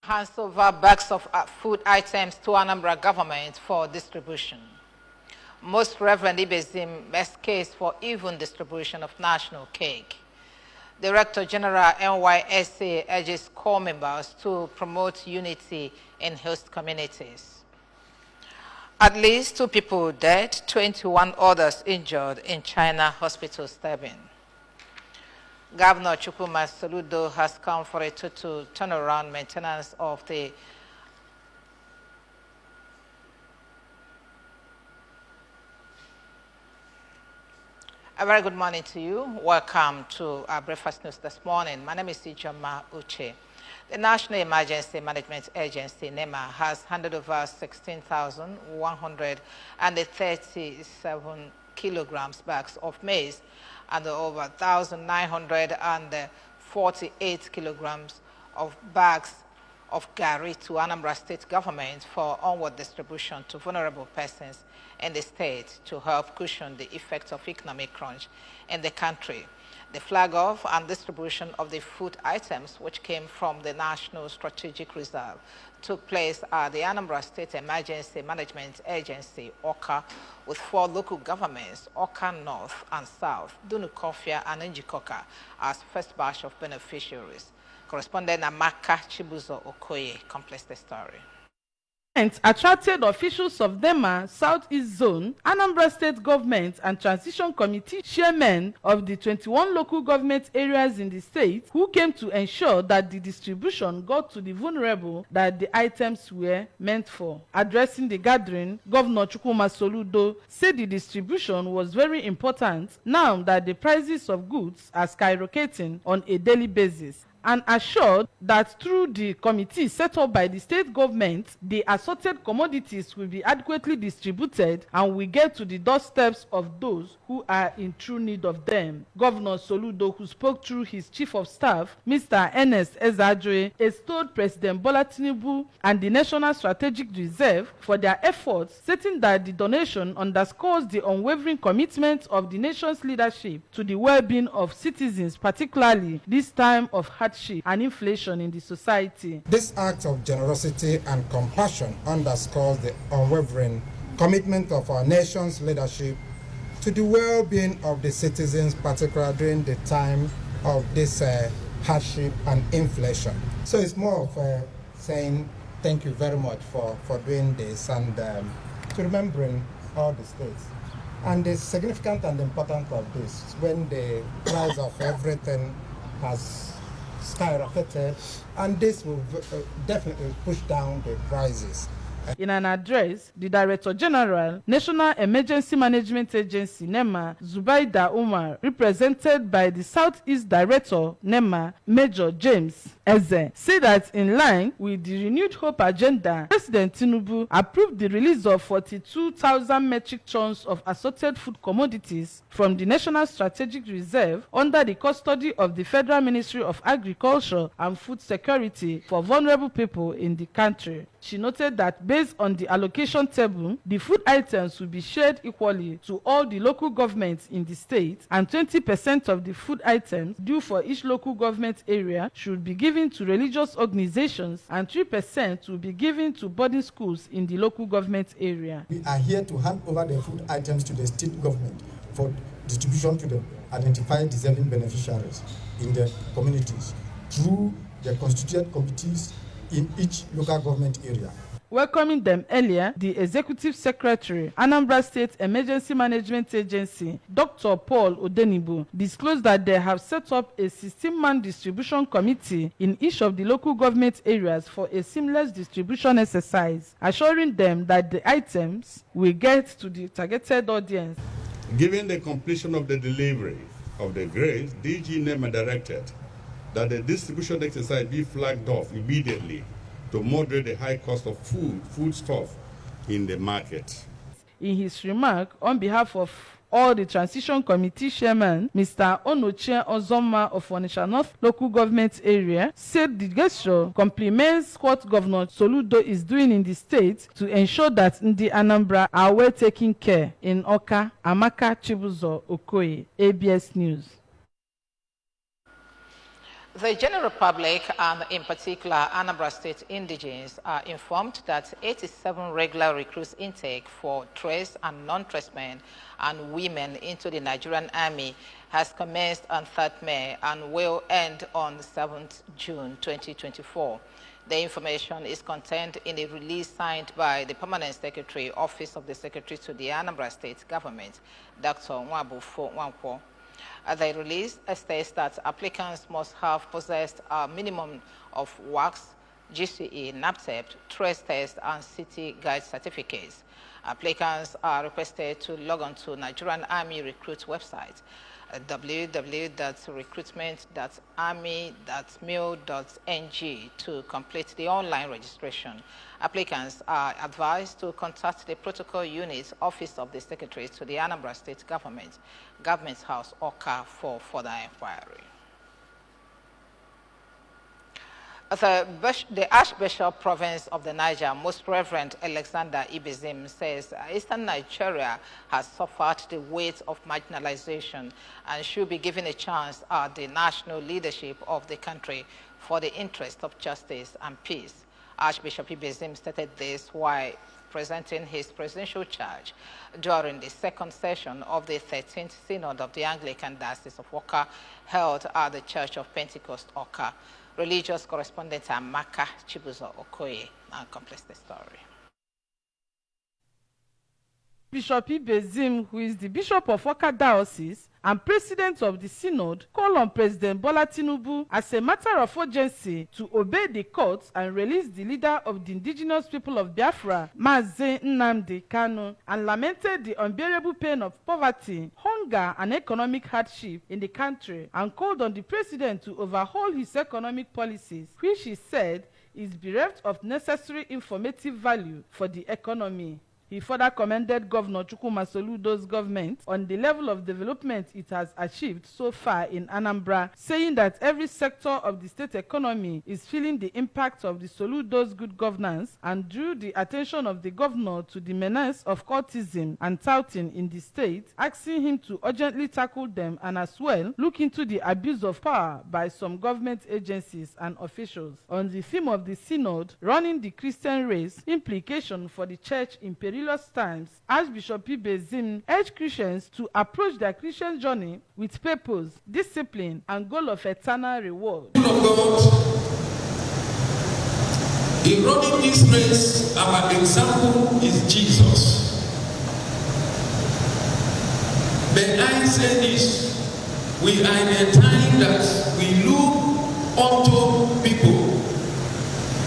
Hands over bags of food items to Anambra government for distribution. Most Reverend Ibezim best case for even distribution of national cake. Director General NYSA urges core members to promote unity in host communities. At least 2 people dead, 21 others injured in China hospital stabbing. Governor Chukwuma Soludo has come for a total turnaround maintenance of the A very good morning to you. Welcome to our breakfast news this morning. My name is Ijoma Uche. The National Emergency Management Agency, NEMA, has handed over 16,137 kilograms bags of maize and over 1,948 kilograms of bags of gari to Anambra State government for onward distribution to vulnerable persons in the state to help cushion the effects of economic crunch in the country. The flag off and distribution of the food items, which came from the National Strategic Reserve, took place at the Anambra State Emergency Management Agency, ORCA, with 4 local governments, ORCA North and South, Dunukofia and Njikoka, as first batch of beneficiaries. Correspondent Amaka Chibuzo Okoye completes the story. Attracted officials of NEMA Southeast Zone, Anambra State Government and Transition Committee chairmen of the 21 local government areas in the state who came to ensure that the distribution got to the vulnerable that the items were meant for. Addressing the gathering, Governor Chukwuma Soludo said the distribution was very important now that the prices of goods are skyrocketing on a daily basis, and assured that through the committee set up by the state government, the assorted commodities will be adequately distributed and will get to the doorsteps of those who are in true need of them. Governor Soludo, who spoke through his chief of staff, Mr. Ernest Ezadre, extolled President Bola Tinubu and the National Strategic Reserve for their efforts, stating that the donation underscores the unwavering commitment of the nation's leadership to the well-being of citizens, particularly this time of hardship and inflation in the society. This act of generosity and compassion underscores the unwavering commitment of our nation's leadership to the well-being of the citizens, particularly during the time of this hardship and inflation. So it's more of saying thank you very much for doing this and to remembering all the states. And the significant and important of this, when the price of everything has skyrocketed, and this will definitely push down the prices. In an address, the Director General, National Emergency Management Agency, NEMA, Zubaida Umar, represented by the Southeast Director, NEMA, Major James Eze, said that in line with the renewed hope agenda, President Tinubu approved the release of 42,000 metric tons of assorted food commodities from the National Strategic Reserve under the custody of the Federal Ministry of Agriculture and Food Security for vulnerable people in the country. She noted that based on the allocation table, the food items will be shared equally to all the local governments in the state, and 20% of the food items due for each local government area should be given to religious organizations, and 3% will be given to boarding schools in the local government area. We are here to hand over the food items to the state government for distribution to the identified deserving beneficiaries in the communities through the constituted committees in each local government area. Welcoming them earlier, the Executive Secretary, Anambra State Emergency Management Agency, Dr. Paul Odenibu, disclosed that they have set up a 16-man distribution committee in each of the local government areas for a seamless distribution exercise, assuring them that the items will get to the targeted audience. Given the completion of the delivery of the grains, DG NEMA directed that the distribution exercise be flagged off immediately to moderate the high cost of foodstuff in the market. In his remark, on behalf of all the Transition Committee chairman, Mr. Onoche Ozoma of Onitsha North Local Government Area, said the gesture complements what Governor Soludo is doing in the state to ensure that Ndi Anambra are well taken care. In Oka, Amaka Chibuzo Okoye, ABS News. The general public, and in particular Anambra State indigenes, are informed that 87 regular recruits intake for trace and non-trace men and women into the Nigerian Army has commenced on 3rd May and will end on 7th June 2024. The information is contained in a release signed by the Permanent Secretary, Office of the Secretary to the Anambra State Government, Dr. Nwabufo Nwankwo. The release states that applicants must have possessed a minimum of WACS, GCE, NAPTEP, trace test, and city guide certificates. Applicants are requested to log on to Nigerian Army Recruit website, www.recruitment.army.mil.ng, to complete the online registration. Applicants are advised to contact the Protocol Unit Office of the Secretary to the Anambra State Government, Government House, Awka, for further inquiry. The Archbishop Province of the Niger, Most Reverend Alexander Ibezim, says Eastern Nigeria has suffered the weight of marginalization and should be given a chance at the national leadership of the country for the interest of justice and peace. Archbishop Ibezim stated this while presenting his presidential charge during the second session of the 13th Synod of the Anglican Diocese of Awka, held at the Church of Pentecost, Awka. Religious correspondent Amaka Chibuzo Okoye now completes the story. Bishop Ibezim, who is the Bishop of Awka Diocese and President of the Synod, called on President Bola Tinubu as a matter of urgency to obey the courts and release the leader of the indigenous people of Biafra, Mazi Nnamdi Kanu, and lamented the unbearable pain of poverty, hunger, and economic hardship in the country, and called on the president to overhaul his economic policies, which he said is bereft of necessary informative value for the economy. He further commended Governor Chukwuma Soludo's government on the level of development it has achieved so far in Anambra, saying that every sector of the state economy is feeling the impact of the Soludo's good governance, and drew the attention of the governor to the menace of cultism and touting in the state, asking him to urgently tackle them and as well look into the abuse of power by some government agencies and officials. On the theme of the synod, running the Christian race, implication for the church in perilous times, Archbishop Ibezim urged Christians to approach their Christian journey with purpose, discipline, and goal of eternal reward. In running this race, our example is Jesus. But I say this, we are in a time that we look unto people.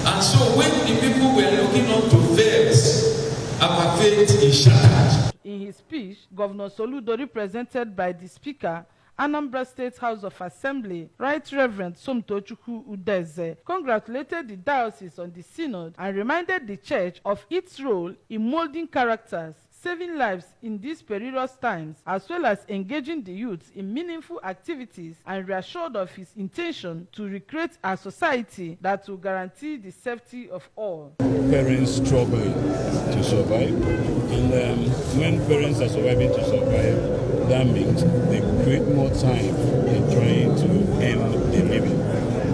And so when the people were looking unto veils, our faith is shattered. In his speech, Governor Soludo, represented by the Speaker, Anambra State House of Assembly, Right Reverend Somtochukwu Udeze, congratulated the diocese on the synod and reminded the church of its role in molding characters, saving lives in these perilous times, as well as engaging the youth in meaningful activities, and reassured of his intention to recreate a society that will guarantee the safety of all. Parents struggling to survive, and when parents are surviving to survive, that means they create more time in trying to earn a living.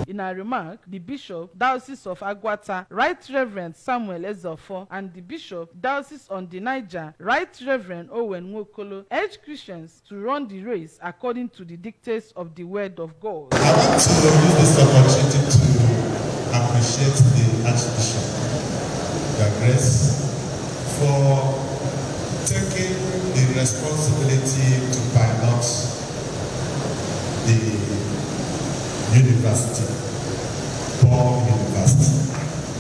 In a remark, the Bishop, Diocese of Agwata, Right Reverend Samuel Ezofo, and the Bishop, Diocese on the Niger, Right Reverend Owen Nwokolo, urged Christians to run the race according to the dictates of the Word of God. I want to use this opportunity to appreciate the Archbishop, Your Grace, for taking the responsibility to pilot the university, Paul University.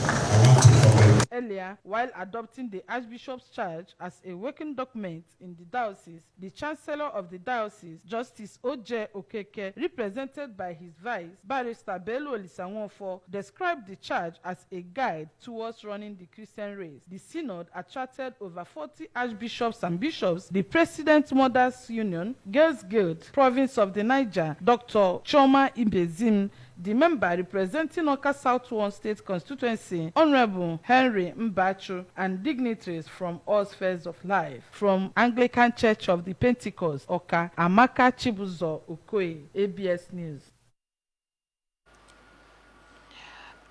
I want to comment. Earlier, while adopting the Archbishop's charge as a working document in the diocese, the Chancellor of the diocese, Justice O.J. Okeke, represented by his vice, Barrister Bello Olisanwonfo, described the charge as a guide towards running the Christian race. The synod attracted over 40 archbishops and bishops, the President Mothers Union, Girls Guild, Province of the Niger, Dr. Choma Ibezim, the member representing Awka South 1 State Constituency, Honorable Henry Mbachu, and dignitaries from all spheres of life. From Anglican Church of the Pentecost, Awka, Amaka Chibuzo Okoye, ABS News.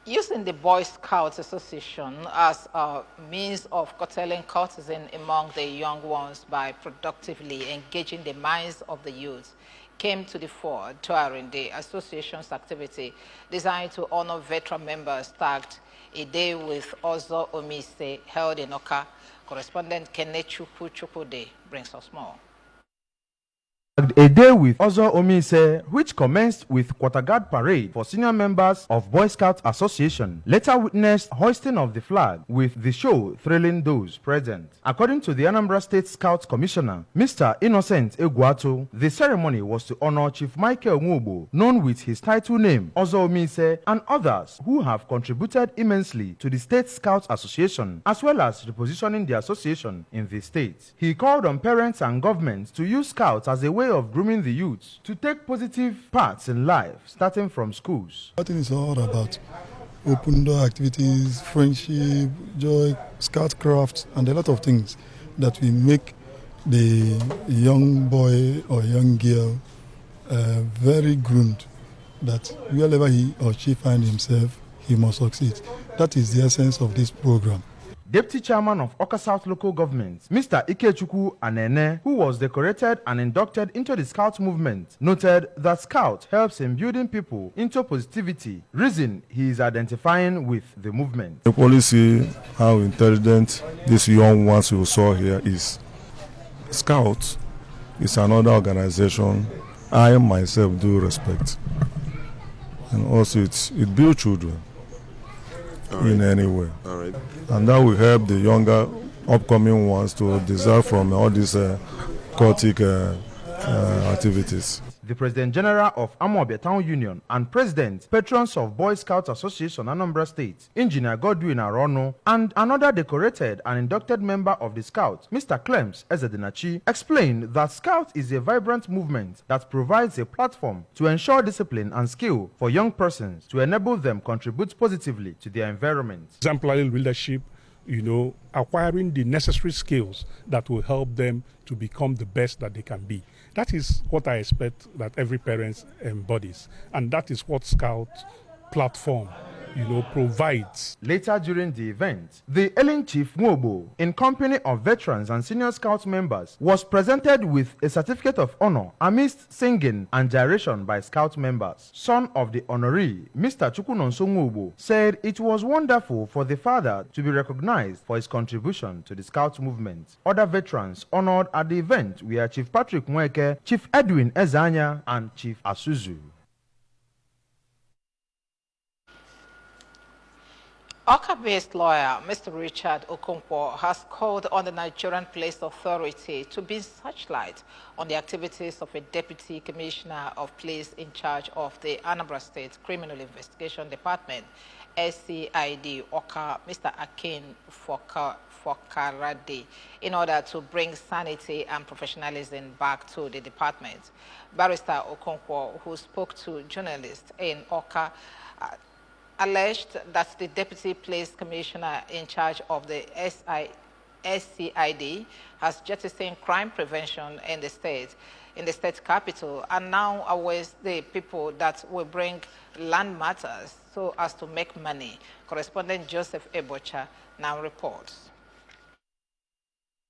Using the Boy Scouts Association as a means of curtailing cultism among the young ones by productively engaging the minds of the youth came to the fore during the association's activity designed to honor veteran members tagged A Day with Ozo Omise held in Oka. Correspondent Kenechuku Chukwude brings us more. A Day with Ozo Omise, which commenced with quarter guard parade for senior members of Boy Scouts Association, later witnessed hoisting of the flag, with the show thrilling those present. According to the Anambra State Scouts Commissioner, Mr. Innocent Eguato, the ceremony was to honor Chief Michael Nwobo, known with his title name Ozo Omise, and others who have contributed immensely to the State Scouts Association, as well as repositioning the association in the state. He called on parents and governments to use Scouts as a way of grooming the youth to take positive parts in life, starting from schools. I think it's all about open door activities, friendship, joy, scout craft, and a lot of things that will make the young boy or young girl very groomed, that wherever he or she finds himself, he must succeed. That is the essence of this program. Deputy Chairman of Oka South Local Government, Mr. Ikechukwu Anene, who was decorated and inducted into the Scout movement, noted that Scout helps in building people into positivity, reason he is identifying with the movement. You only see how intelligent these young ones you saw here is. Scout is another organization I myself do respect. And also it builds children. In any way. All right. And that will help the younger upcoming ones to dissolve from all these cultic activities. The President General of Amoabia Town Union and President, Patrons of Boy Scouts Association Anambra State, Engineer Godwin Arono, and another decorated and inducted member of the Scouts, Mr. Clems Ezedinachi, explained that Scout is a vibrant movement that provides a platform to ensure discipline and skill for young persons to enable them contribute positively to their environment. Exemplary leadership, acquiring the necessary skills that will help them to become the best that they can be. That is what I expect that every parent embodies, and that is what Scout platform provides. Later during the event, the Ellen Chief Nwobo, in company of veterans and senior Scout members, was presented with a certificate of honor amidst singing and gyration by Scout members. Son of the honoree, Mr. Chukwunonso Nwobo, said it was wonderful for the father to be recognized for his contribution to the Scout movement. Other veterans honored at the event were Chief Patrick Mweke, Chief Edwin Ezanya, and Chief Asuzu. Oka-based lawyer Mr. Richard Okonkwo has called on the Nigerian Police Authority to be searchlight on the activities of a Deputy Commissioner of Police in charge of the Anambra State Criminal Investigation Department, SCID Oka, Mr. Akin Fokarade, in order to bring sanity and professionalism back to the department. Barrister Okonkwo, who spoke to journalists in Oka, alleged that the Deputy Police Commissioner in charge of the SCID has jettisoned crime prevention in the state capital, and now awaits the people that will bring land matters so as to make money. Correspondent Joseph Ebocha now reports.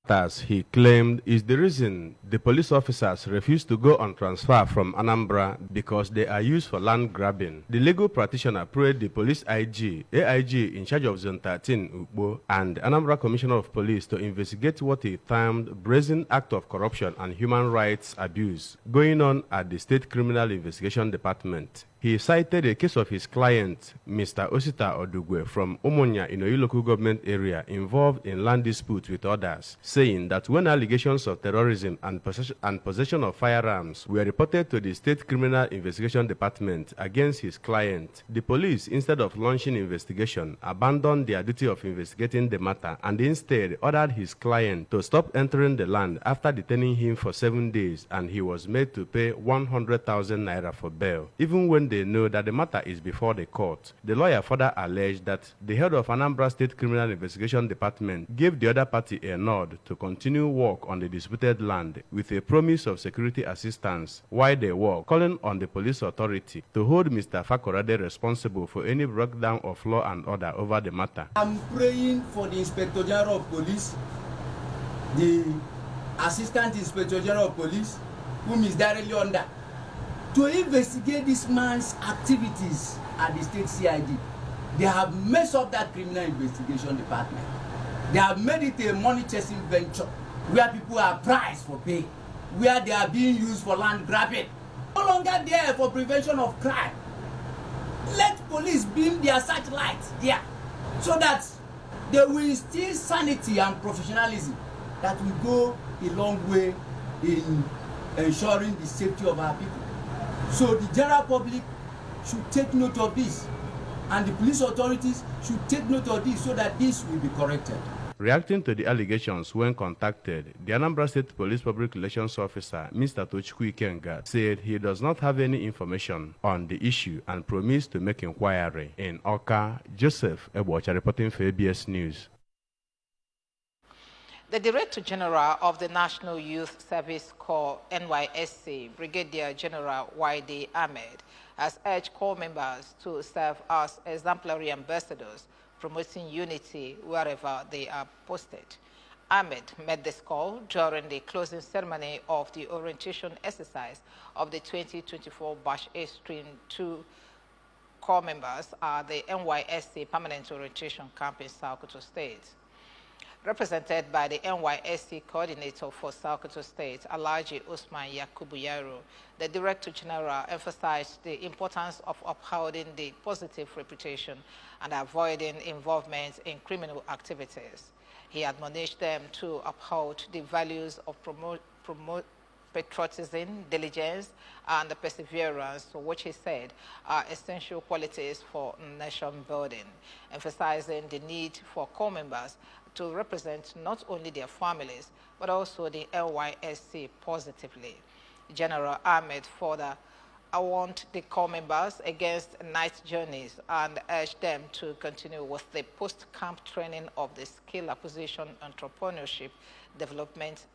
As he claimed is the reason the police officers refuse to go on transfer from Anambra because they are used for land grabbing. The legal practitioner prayed the police AIG in charge of Zone 13 Ukbo and Anambra Commissioner of Police to investigate what he termed brazen act of corruption and human rights abuse going on at the State Criminal Investigation Department. He cited a case of his client, Mr. Osita Odugwe from Omonia in Oyi local government area involved in land disputes with others, saying that when allegations of terrorism and possession of firearms were reported to the State Criminal Investigation Department against his client, the police, instead of launching investigation, abandoned their duty of investigating the matter and instead ordered his client to stop entering the land after detaining him for 7 days, and he was made to pay 100,000 naira for bail. Even when they know that the matter is before the court. The lawyer further alleged that the head of Anambra State Criminal Investigation Department gave the other party a nod to continue work on the disputed land with a promise of security assistance while they work, calling on the police authority to hold Mr. Fakorade responsible for any breakdown of law and order over the matter. I'm praying for the Inspector General of Police, the Assistant Inspector General of Police, whom is directly under, to investigate this man's activities at the state CID. They have messed up that criminal investigation department. They have made it a money chasing venture where people are priced for pay, where they are being used for land grabbing. No longer there for prevention of crime. Let police beam their searchlights there so that they will instill sanity and professionalism that will go a long way in ensuring the safety of our people. So the general public should take note of this, and the police authorities should take note of this so that this will be corrected. Reacting to the allegations when contacted, the Anambra State Police Public Relations Officer, Mr. Tochukwu Ikenga, said he does not have any information on the issue and promised to make inquiry. In Oka, Joseph Ebocha reporting for ABS News. The Director General of the National Youth Service Corps, NYSC, Brigadier General Wide Ahmed, has urged corps members to serve as exemplary ambassadors, promoting unity wherever they are posted. Ahmed made this call during the closing ceremony of the orientation exercise of the 2024 Batch A Stream 2 corps members at the NYSC Permanent Orientation Camp in Sokoto State. Represented by the NYSC Coordinator for Sokoto State, Alhaji Usman Yakubu Yaro, the Director General emphasized the importance of upholding the positive reputation and avoiding involvement in criminal activities. He admonished them to uphold the values of patriotism, diligence, and perseverance, which he said are essential qualities for nation building, emphasizing the need for corps members to represent not only their families, but also the NYSC positively. General Ahmed further warned the corps members against night journeys and urged them to continue with the post-camp training of the Skill Acquisition Entrepreneurship Development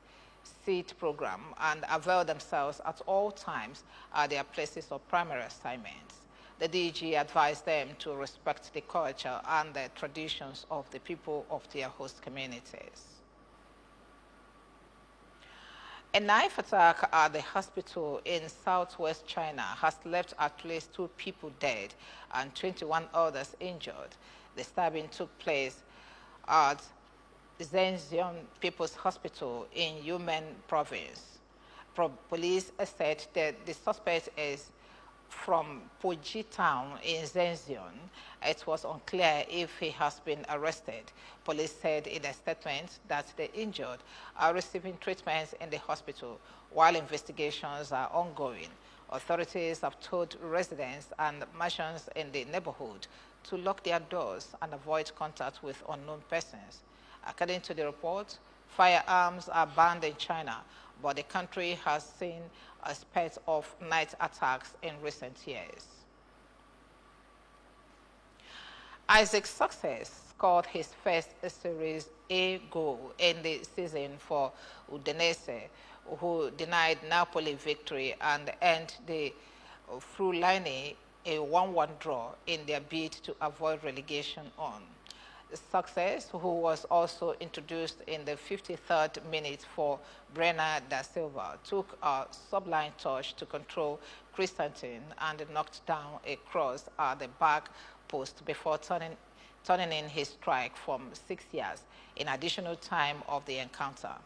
SEED program and avail themselves at all times at their places of primary assignments. The DG advised them to respect the culture and the traditions of the people of their host communities. A knife attack at the hospital in southwest China has left at least 2 people dead and 21 others injured. The stabbing took place at Zhenjiang People's Hospital in Yunnan Province. Police said that the suspect is from Puji town in Zhenjiang. It was unclear if he has been arrested. Police said in a statement that the injured are receiving treatment in the hospital while investigations are ongoing. Authorities have told residents and merchants in the neighborhood to lock their doors and avoid contact with unknown persons. According to the report, firearms are banned in China, but the country has seen a spate of night attacks in recent years. Isaac Success scored his first Series A goal in the season for Udinese, who denied Napoli victory and earned the Friulani a 1-1 draw in their bid to avoid relegation on. Success, who was also introduced in the 53rd minute for Brenna da Silva, took a sublime touch to control Christensen and knocked down a cross at the back post before turning in his strike from 6 yards in additional time of the encounter.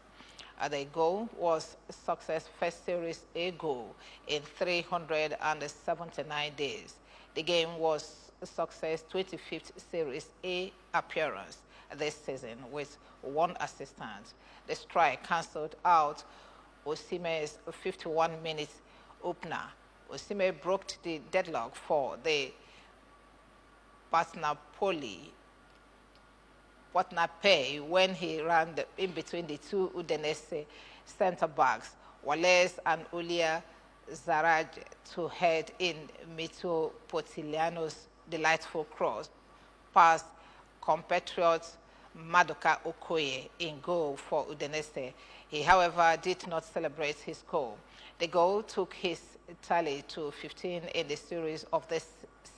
The goal was Success' first Series A goal in 379 days. The game was Success' 25th Series A appearance this season with 1 assistant. The strike cancelled out Osimhen's 51-minute opener. Osimhen broke the deadlock for the partner pay when he ran in between the 2 Udinese centre-backs, Wallace and Ulia Zaraj to head in Mito Potiliano's delightful cross past compatriot Madoka Okoye in goal for Udinese. He, however, did not celebrate his goal. The goal took his tally to 15 in the series of this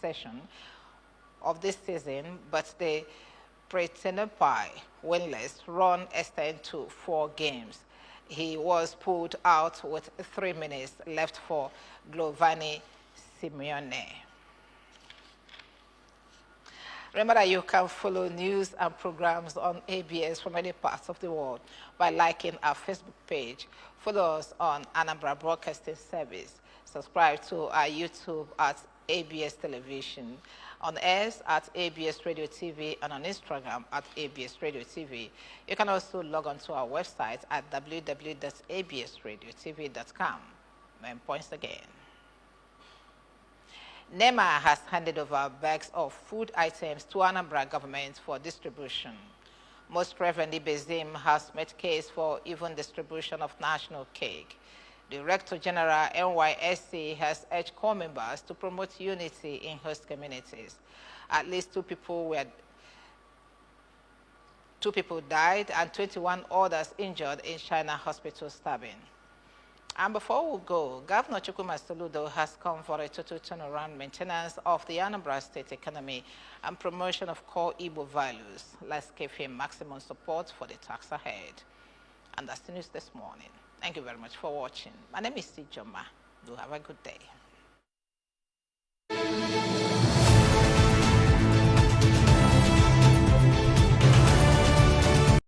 season, but the Pretenopai winless run extended to 4 games. He was pulled out with 3 minutes left for Giovanni Simeone. Remember that you can follow news and programs on ABS from any parts of the world by liking our Facebook page. Follow us on Anambra Broadcasting Service. Subscribe to our YouTube at ABS Television, on X at ABS Radio TV, and on Instagram at ABS Radio TV. You can also log on to our website at www.absradiotv.com. Main points again. NEMA has handed over bags of food items to Anambra government for distribution. Most Reverend Ibezim has made case for even distribution of national cake. Director General NYSC has urged core members to promote unity in host communities. At least 2 people died and 21 others injured in China hospital stabbing. And before we go, Governor Chukwuma Soludo has called for a total turnaround maintenance of the Anambra State economy and promotion of core Igbo values. Let's give him maximum support for the task ahead. And that's the news this morning. Thank you very much for watching. My name is Steve Joma. Do have a good day.